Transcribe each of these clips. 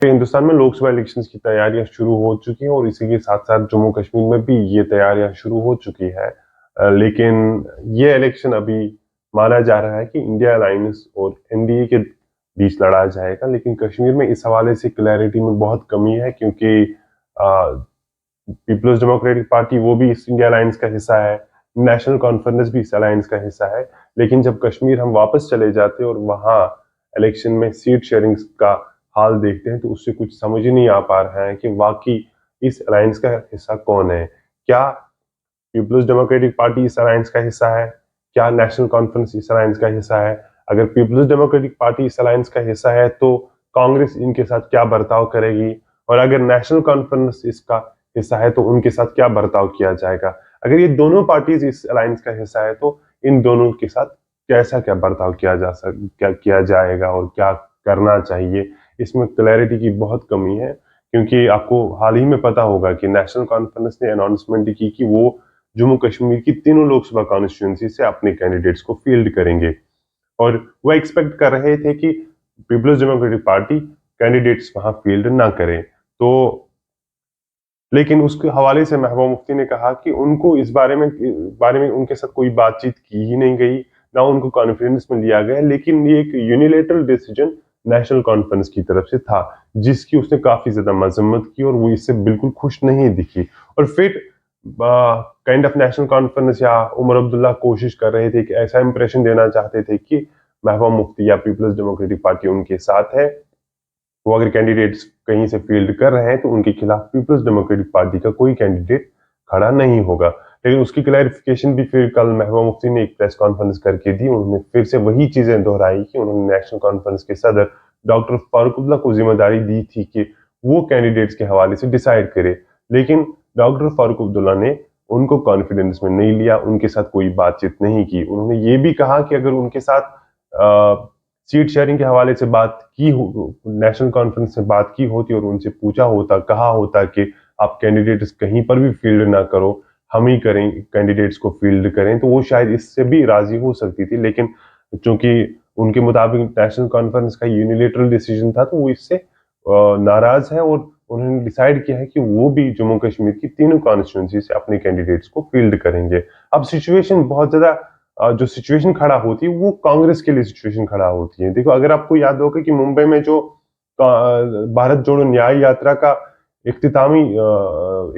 हिंदुस्तान में लोकसभा इलेक्शंस की तैयारियां शुरू हो चुकी हैं और इसी के साथ साथ जम्मू कश्मीर में भी ये तैयारियां शुरू हो चुकी है। लेकिन ये इलेक्शन अभी माना जा रहा है कि इंडिया अलायंस और एनडीए के बीच लड़ा जाएगा, लेकिन कश्मीर में इस हवाले से क्लैरिटी में बहुत कमी है, क्योंकि पीपल्स डेमोक्रेटिक पार्टी वो भी इस इंडिया अलायंस का हिस्सा है, नेशनल कॉन्फ्रेंस भी इस अलायंस का हिस्सा है। लेकिन जब कश्मीर हम वापस चले जाते हैं और वहां इलेक्शन में सीट शेयरिंग का हाल देखते हैं, तो उससे कुछ समझ ही नहीं आ पा रहा है कि वाकई इस अलायंस का हिस्सा कौन है। क्या पीपल्स डेमोक्रेटिक पार्टी इस अलायंस का हिस्सा है? क्या नेशनल कॉन्फ्रेंस इस अलायंस का हिस्सा है? अगर पीपल्स डेमोक्रेटिक पार्टी इस अलायंस का हिस्सा है तो कांग्रेस इनके साथ क्या बर्ताव करेगी, और अगर नेशनल कॉन्फ्रेंस इसका हिस्सा है तो उनके साथ क्या बर्ताव किया जाएगा? अगर ये दोनों पार्टीज इस अलायंस का हिस्सा है तो इन दोनों के साथ कैसा क्या बर्ताव क्या किया जाएगा और क्या करना चाहिए, इसमें क्लैरिटी की बहुत कमी है। क्योंकि आपको हाल ही में पता होगा कि नेशनल कॉन्फ्रेंस ने अनाउंसमेंट की कि वो जम्मू कश्मीर की तीनों लोकसभा कॉन्स्टिट्यूंसी से अपने कैंडिडेट्स को फील्ड करेंगे, और वो एक्सपेक्ट कर रहे थे कि पीपल्स डेमोक्रेटिक पार्टी कैंडिडेट्स वहां फील्ड ना करे। तो लेकिन उसके हवाले से महबूबा मुफ्ती ने कहा कि उनको इस बारे में उनके साथ कोई बातचीत की ही नहीं गई, ना उनको कॉन्फ्रेंस में लिया गया, लेकिन ये एक यूनिलेटरल डिसीजन नेशनल कॉन्फ्रेंस की तरफ से था, जिसकी उसने काफी ज्यादा मजम्मत की और वो इससे बिल्कुल खुश नहीं दिखी। और फिर काइंड ऑफ नेशनल कॉन्फ्रेंस या उमर अब्दुल्ला कोशिश कर रहे थे कि ऐसा इंप्रेशन देना चाहते थे कि महबूबा मुफ्ती या पीपल्स डेमोक्रेटिक पार्टी उनके साथ है, वो अगर कैंडिडेट्स कहीं से फील्ड कर रहे हैं तो उनके खिलाफ पीपल्स डेमोक्रेटिक पार्टी का कोई कैंडिडेट खड़ा नहीं होगा। लेकिन उसकी क्लैरिफिकेशन भी फिर कल महबूबा मुफ्ती ने एक प्रेस कॉन्फ्रेंस करके दी। उन्होंने फिर से वही चीजें दोहराई कि उन्होंने नेशनल कॉन्फ्रेंस के सदर डॉक्टर फारूक अब्दुल्ला को जिम्मेदारी दी थी कि वो कैंडिडेट्स के हवाले से डिसाइड करे, लेकिन डॉक्टर फारूक अब्दुल्ला ने उनको कॉन्फिडेंस में नहीं लिया, उनके साथ कोई बातचीत नहीं की। उन्होंने ये भी कहा कि अगर उनके साथ सीट शेयरिंग के हवाले से बात की हो, नेशनल कॉन्फ्रेंस में बात की होती और उनसे पूछा होता, कहा होता कि आप कैंडिडेट्स कहीं पर भी फील्ड ना करो, हम ही करें, कैंडिडेट्स को फील्ड करें, तो वो शायद इससे भी राजी हो सकती थी। लेकिन चूंकि उनके मुताबिक नेशनल कॉन्फ्रेंस का यूनिलेटरल डिसीजन था, तो वो इससे नाराज है और उन्होंने डिसाइड किया है कि वो भी जम्मू कश्मीर की तीनों कॉन्स्टिट्यूंसी से अपने कैंडिडेट्स को फील्ड करेंगे। अब सिचुएशन बहुत ज्यादा जो सिचुएशन खड़ा होती है वो कांग्रेस के लिए सिचुएशन खड़ा होती है। देखो, अगर आपको याद होगा कि मुंबई में जो भारत जोड़ो न्याय यात्रा का इख्तितामी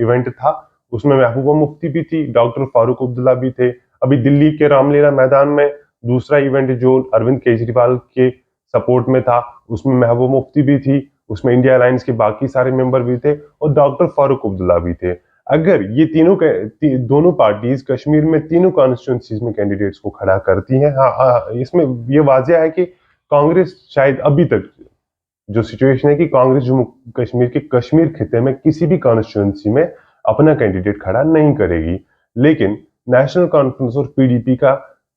इवेंट था, उसमें महबूबा मुफ्ती भी थी, डॉक्टर फारूक अब्दुल्ला भी थे। अभी दिल्ली के रामलीला मैदान में दूसरा इवेंट जो अरविंद केजरीवाल के सपोर्ट में था, उसमें महबूबा मुफ्ती भी थी, उसमें इंडिया अलायंस के बाकी सारे मेंबर भी थे और डॉक्टर फारूक अब्दुल्ला भी थे। अगर ये दोनों पार्टीज कश्मीर में तीनों कॉन्स्टिट्यूंसीज में कैंडिडेट्स को खड़ा करती हैं, हाँ, इसमें ये वाजह है कि कांग्रेस शायद अभी तक जो सिचुएशन है कि कांग्रेस जम्मू कश्मीर के कश्मीर खिते में किसी भी कॉन्स्टिट्यूंसी में अपना कैंडिडेट खड़ा नहीं करेगी। लेकिन नेशनल कॉन्फ्रेंस और पीडीपी का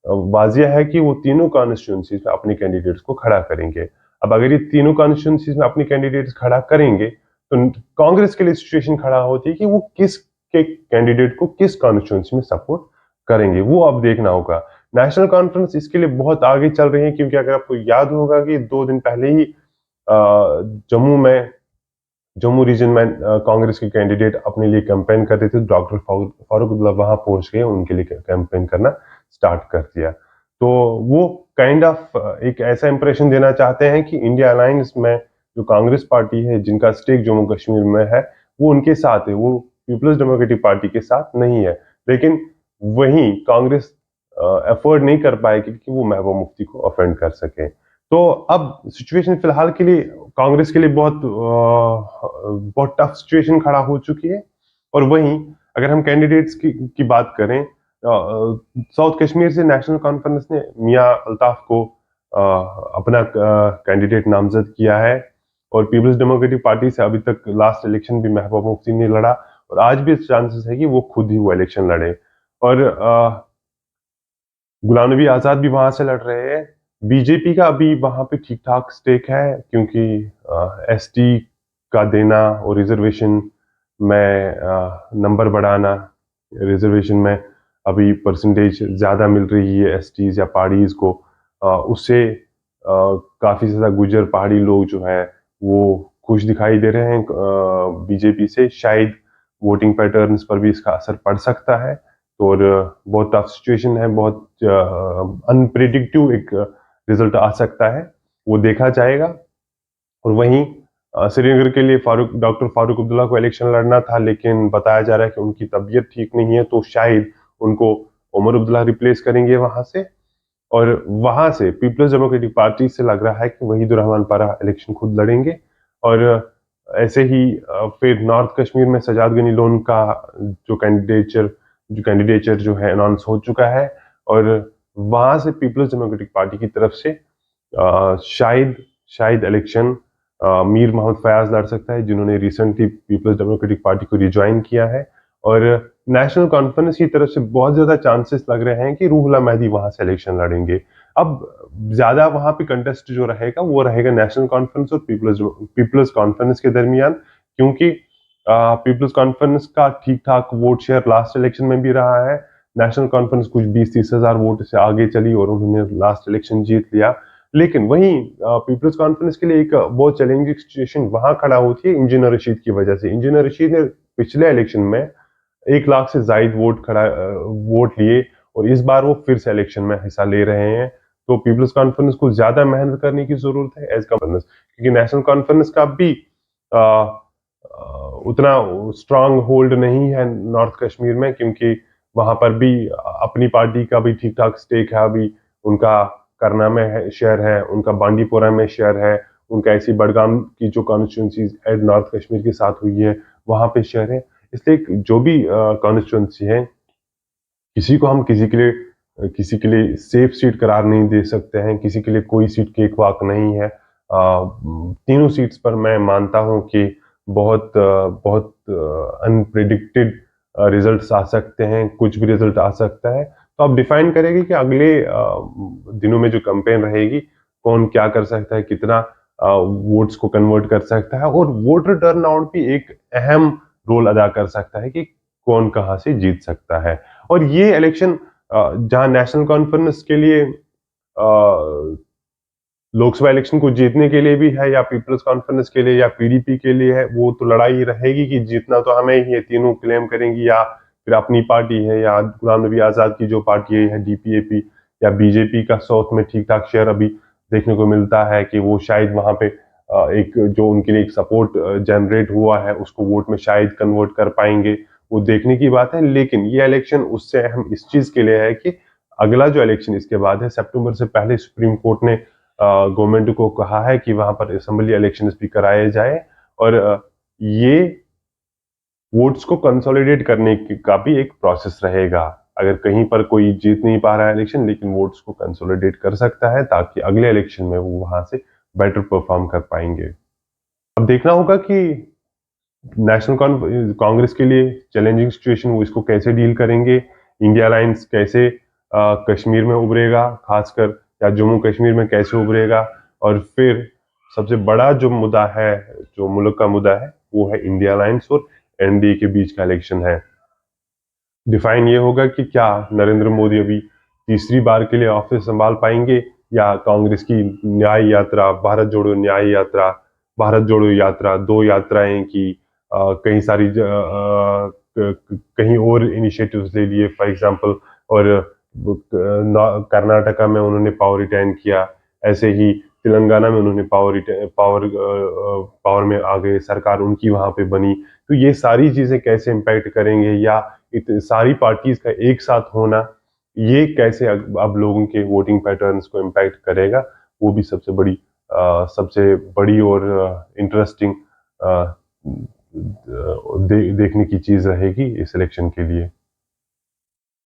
वाजिया है कि वो तीनों कॉन्स्टिट्यूंसीज में अपने कैंडिडेट्स को खड़ा करेंगे। अब अगर ये तीनों कॉन्स्टिट्यूंसीज में अपने कैंडिडेट्स खड़ा करेंगे तो कांग्रेस के लिए सिचुएशन खड़ा होती है कि वो किस के कैंडिडेट को किस कॉन्स्टिट्यूंसी में सपोर्ट करेंगे, वो अब देखना होगा। नेशनल कॉन्फ्रेंस इसके लिए बहुत आगे चल रही है, क्योंकि अगर आपको याद होगा कि 2 दिन पहले ही जम्मू रीजन में कांग्रेस के कैंडिडेट अपने लिए कैंपेन कर रहे थे, डॉक्टर फारूक अब्दुल्ला वहां पहुंच गए, उनके लिए कैंपेन करना स्टार्ट कर दिया। तो वो काइंड ऑफ एक ऐसा इंप्रेशन देना चाहते हैं कि इंडिया अलायंस में जो कांग्रेस पार्टी है, जिनका स्टेक जम्मू कश्मीर में है, वो उनके साथ है, वो पीपल्स डेमोक्रेटिक पार्टी के साथ नहीं है। लेकिन वहीं कांग्रेस एफर्ट नहीं कर पाएगी कि वो महबूबा मुफ्ती को ऑफेंड कर सके। तो अब सिचुएशन फिलहाल के लिए कांग्रेस के लिए बहुत टफ सिचुएशन खड़ा हो चुकी है। और वहीं अगर हम कैंडिडेट्स की बात करें, साउथ कश्मीर से नेशनल कॉन्फ्रेंस ने मियां अल्ताफ को अपना कैंडिडेट नामजद किया है, और पीपल्स डेमोक्रेटिक पार्टी से अभी तक लास्ट इलेक्शन भी महबूबा मुफ्ती ने लड़ा, और आज भी चांसेस है कि वो खुद ही वो इलेक्शन लड़े। और गुलाम नबी आजाद भी वहां से लड़ रहे हैं। बीजेपी का अभी वहां पे ठीक ठाक स्टेक है, क्योंकि एसटी का देना और रिजर्वेशन में नंबर बढ़ाना, रिजर्वेशन में अभी परसेंटेज ज्यादा मिल रही है एसटीज या पहाड़ीज को, उससे काफी ज्यादा गुजर पहाड़ी लोग जो है वो खुश दिखाई दे रहे हैं बीजेपी से। शायद वोटिंग पैटर्न्स पर भी इसका असर पड़ सकता है। तो और बहुत टफ सिचुएशन है, बहुत अनप्रिडिक्टिव एक रिजल्ट आ सकता है, वो देखा जाएगा। और वहीं श्रीनगर के लिए डॉक्टर फारूक अब्दुल्ला को इलेक्शन लड़ना था, लेकिन बताया जा रहा है कि उनकी तबीयत ठीक नहीं है, तो शायद उनको उमर अब्दुल्ला रिप्लेस करेंगे वहां से। और वहां से पीपल्स डेमोक्रेटिक पार्टी से लग रहा है कि वहीदुर रहमान पारा इलेक्शन खुद लड़ेंगे। और ऐसे ही फिर नॉर्थ कश्मीर में सजाद गनी लोन का जो कैंडिडेचर जो है अनाउंस हो चुका है। और वहां से पीपल्स डेमोक्रेटिक पार्टी की तरफ से शायद शायद इलेक्शन मीर मोहम्मद फयाज लड़ सकता है, जिन्होंने रिसेंटली पीपल्स डेमोक्रेटिक पार्टी को रिज्वाइन किया है। और नेशनल कॉन्फ्रेंस की तरफ से बहुत ज्यादा चांसेस लग रहे हैं कि रूहुल्लाह मेहदी वहां से इलेक्शन लड़ेंगे। अब ज्यादा वहां पे कंटेस्ट जो रहेगा वो रहेगा नेशनल कॉन्फ्रेंस और पीपल्स कॉन्फ्रेंस के दरमियान, क्योंकि पीपल्स कॉन्फ्रेंस का ठीक ठाक वोट शेयर लास्ट इलेक्शन में भी रहा है। नेशनल कॉन्फ्रेंस कुछ 20-30 हजार वोट से आगे चली और उन्होंने लास्ट इलेक्शन जीत लिया। लेकिन वहीं पीपल्स कॉन्फ्रेंस के लिए एक बहुत चैलेंजिंग सिचुएशन वहां खड़ा होती है इंजीनियर रशीद की वजह से। इंजीनियर रशीद ने पिछले इलेक्शन में 1 लाख से जायद वोट लिए और इस बार वो फिर से इलेक्शन में हिस्सा ले रहे हैं। तो पीपल्स कॉन्फ्रेंस को ज्यादा मेहनत करने की जरूरत है एज कॉन्फ्रेंस, क्योंकि नेशनल कॉन्फ्रेंस का भी आ, उतना स्ट्रांग होल्ड नहीं है नॉर्थ कश्मीर में, क्योंकि वहां पर भी अपनी पार्टी का भी ठीक ठाक स्टेक है। अभी उनका करना में है शेयर है, उनका बांडीपोरा में शेयर है, उनका ऐसी बडगाम की जो कॉन्स्टिट्यूंसी एड नॉर्थ कश्मीर के साथ हुई है वहां पे शेयर है। इसलिए जो भी कॉन्स्टिट्यूंसी है, किसी को हम किसी के लिए सेफ सीट करार नहीं दे सकते हैं, किसी के लिए कोई सीट केकवाक नहीं है। तीनों सीट्स पर मैं मानता हूं कि बहुत अनप्रिडिक्टेड रिजल्ट्स आ सकते हैं, कुछ भी रिजल्ट आ सकता है। तो आप डिफाइन करेंगे कि अगले दिनों में जो कैंपेन रहेगी, कौन क्या कर सकता है, कितना वोट्स को कन्वर्ट कर सकता है। और वोटर टर्नआउट भी एक अहम रोल अदा कर सकता है कि कौन कहां से जीत सकता है। और ये इलेक्शन जहां नेशनल कॉन्फ्रेंस के लिए लोकसभा इलेक्शन को जीतने के लिए भी है, या पीपल्स कॉन्फ्रेंस के लिए, या पीडीपी के लिए है, वो तो लड़ाई रहेगी कि जीतना तो हमें ही है, तीनों क्लेम करेंगी, या फिर अपनी पार्टी है, या गुलाम नबी आजाद की जो पार्टी है डीपीएपी, या बीजेपी का साउथ में ठीक ठाक शेयर अभी देखने को मिलता है कि वो शायद वहां पे एक जो उनके लिए एक सपोर्ट जनरेट हुआ है उसको वोट में शायद कन्वर्ट कर पाएंगे, वो देखने की बात है। लेकिन ये इलेक्शन उससे अहम इस चीज के लिए है कि अगला जो इलेक्शन इसके बाद है, सितंबर से पहले सुप्रीम कोर्ट ने गवर्नमेंट को कहा है कि वहां पर असेंबली इलेक्शन भी कराए जाए। और ये वोट्स को कंसोलिडेट करने का भी एक प्रोसेस रहेगा। अगर कहीं पर कोई जीत नहीं पा रहा है इलेक्शन, लेकिन वोट्स को कंसोलिडेट कर सकता है ताकि अगले इलेक्शन में वो वहां से बेटर परफॉर्म कर पाएंगे। अब देखना होगा कि नेशनल कांग्रेस के लिए चैलेंजिंग सिचुएशन वो इसको कैसे डील करेंगे। इंडिया अलायंस कैसे कश्मीर में उभरेगा, खासकर या जम्मू कश्मीर में कैसे उभरेगा। और फिर सबसे बड़ा जो मुद्दा है, जो मुल्क का मुद्दा है, वो है इंडिया अलायंस और एनडीए के बीच का इलेक्शन है। डिफाइन ये होगा कि क्या नरेंद्र मोदी अभी तीसरी बार के लिए ऑफिस संभाल पाएंगे, या कांग्रेस की न्याय यात्रा, भारत जोड़ो न्याय यात्रा, भारत जोड़ो यात्रा, दो यात्राएं की, कई सारी कहीं और इनिशिएटिव्स ले लिए फॉर एग्जांपल। और कर्नाटका में उन्होंने पावर रिटेन किया, ऐसे ही तेलंगाना में उन्होंने पावर में आ गए, सरकार उनकी वहां पे बनी। तो ये सारी चीजें कैसे इम्पैक्ट करेंगे, या सारी पार्टीज का एक साथ होना ये कैसे अब लोगों के वोटिंग पैटर्न्स को इम्पैक्ट करेगा, वो भी सबसे बड़ी और इंटरेस्टिंग देखने की चीज रहेगी इस इलेक्शन के लिए।